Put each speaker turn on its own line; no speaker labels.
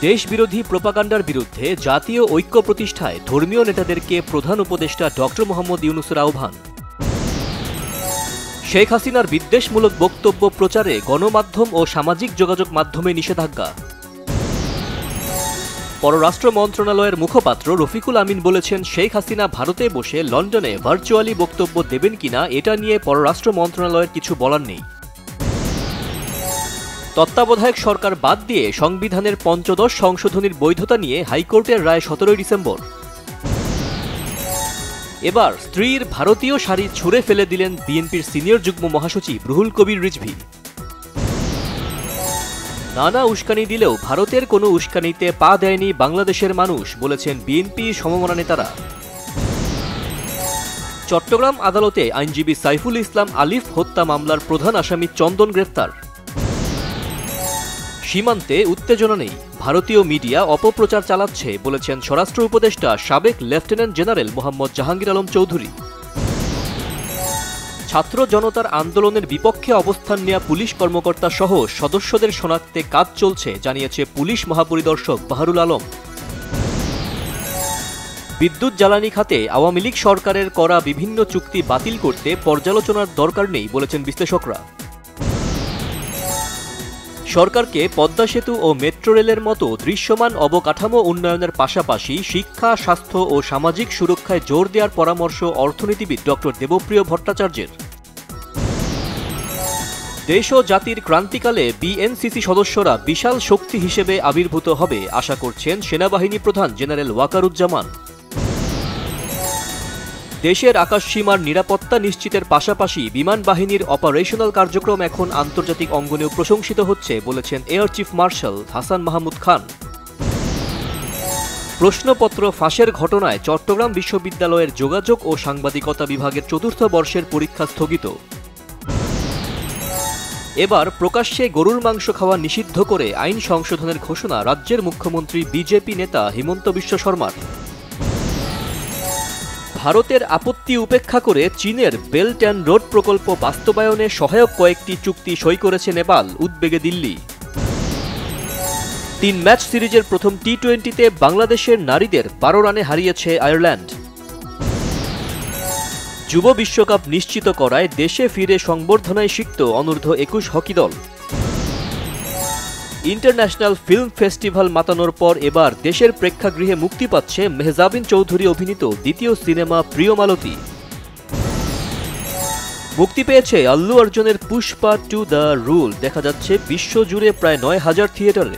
দেশবিরোধী প্রোপাগান্ডার বিরুদ্ধে জাতীয় ঐক্য প্রতিষ্ঠায় ধর্মীয় নেতাদেরকে প্রধান উপদেষ্টা ডক্টর মোহাম্মদ ইউনূসের আহ্বান। শেখ হাসিনার বিদ্বেষমূলক বক্তব্য প্রচারে গণমাধ্যম ও সামাজিক যোগাযোগ মাধ্যমে নিষেধাজ্ঞা। পররাষ্ট্র মন্ত্রণালয়ের মুখপাত্র রফিকুল আমিন বলেছেন, শেখ হাসিনা ভারতে বসে লন্ডনে ভার্চুয়ালি বক্তব্য দেবেন কিনা এটা নিয়ে পররাষ্ট্র মন্ত্রণালয়ের কিছু বলার নেই। তত্ত্বাবধায়ক সরকার বাদ দিয়ে সংবিধানের পঞ্চদশ সংশোধনীর বৈধতা নিয়ে হাইকোর্টের রায় 17 ডিসেম্বর। এবার স্ত্রীর ভারতীয় শাড়ি ছুঁড়ে ফেলে দিলেন বিএনপির সিনিয়র যুগ্ম মহাসচিব রুহুল কবির রিজভী। নানা উস্কানি দিলেও ভারতের কোনো উস্কানিতে পা দেয়নি বাংলাদেশের মানুষ, বলেছেন বিএনপি সমমনা নেতারা। চট্টগ্রাম আদালতে আইনজীবী সাইফুল ইসলাম আলিফ হত্যা মামলার প্রধান আসামি চন্দন গ্রেফতার। সীমান্তে উত্তেজনা নেই, ভারতীয় মিডিয়া অপপ্রচার চালাচ্ছে, বলেছেন স্বরাষ্ট্র উপদেষ্টা সাবেক লেফটেন্যান্ট জেনারেল মোহাম্মদ জাহাঙ্গীর আলম চৌধুরী। ছাত্র জনতার আন্দোলনের বিপক্ষে অবস্থান নেওয়া পুলিশ কর্মকর্তা সহ সদস্যদের শনাক্তে কাজ চলছে, জানিয়েছে পুলিশ মহাপরিদর্শক বাহারুল আলম। বিদ্যুৎ জ্বালানি খাতে আওয়ামী লীগ সরকারের করা বিভিন্ন চুক্তি বাতিল করতে পর্যালোচনার দরকার নেই, বলেছেন বিশ্লেষকরা। সরকারকে পদ্মা সেতু ও মেট্রো রেলের মতো দৃশ্যমান অবকাঠামো উন্নয়নের পাশাপাশি শিক্ষা, স্বাস্থ্য ও সামাজিক সুরক্ষায় জোর দেওয়ার পরামর্শ অর্থনীতিবিদ ডক্টর দেবপ্রিয় ভট্টাচার্যের। দেশ ও জাতির ক্রান্তিকালে বিএনসিসি সদস্যরা বিশাল শক্তি হিসেবে আবির্ভূত হবে আশা করছেন সেনাবাহিনী প্রধান জেনারেল ওয়াকারুজ্জামান। দেশের আকাশসীমার নিরাপত্তা নিশ্চিতের পাশাপাশি বিমান বাহিনীর অপারেশনাল কার্যক্রম এখন আন্তর্জাতিক অঙ্গনেও প্রশংসিত হচ্ছে, বলেছেন air chief marshal Hasan Mahmud Khan. প্রশ্নপত্র ফাঁসের ঘটনায় চট্টগ্রাম বিশ্ববিদ্যালয়ের যোগাযোগ ও সাংবাদিকতা বিভাগের 4র্থ বর্ষের পরীক্ষা স্থগিত। এবার প্রকাশ্যে গরুর মাংস খাওয়া নিষিদ্ধ করে আইন সংশোধনের ঘোষণা রাজ্যের মুখ্যমন্ত্রী বিজেপি নেতা হিমন্ত বিশ্ব শর্মার। ভারতের আপত্তি উপেক্ষা করে চীনের বেল্ট অ্যান্ড রোড প্রকল্প বাস্তবায়নে সহায়ক কয়েকটি চুক্তি সই করেছে নেপাল, উদ্বেগে দিল্লি। 3 ম্যাচ সিরিজের প্রথম টি-20তে বাংলাদেশের নারীদের 12 রানে হারিয়েছে আয়ারল্যান্ড। যুব বিশ্বকাপ নিশ্চিত করায় দেশে ফিরে সংবর্ধনায় সিক্ত অনূর্ধ্ব 21 হকি দল। ইন্টারন্যাশনাল ফিল্ম ফেস্টিভ্যাল মাতানোর পর এবার দেশের প্রেক্ষাগৃহে মুক্তি পাচ্ছে মেহজাবিন চৌধুরী অভিনীত দ্বিতীয় সিনেমা প্রিয়মালতী। মুক্তি পেয়েছে আল্লু অর্জুনের পুষ্পা 2 দ্য রুল, দেখা যাচ্ছে বিশ্বজুড়ে প্রায় 9000 থিয়েটারে।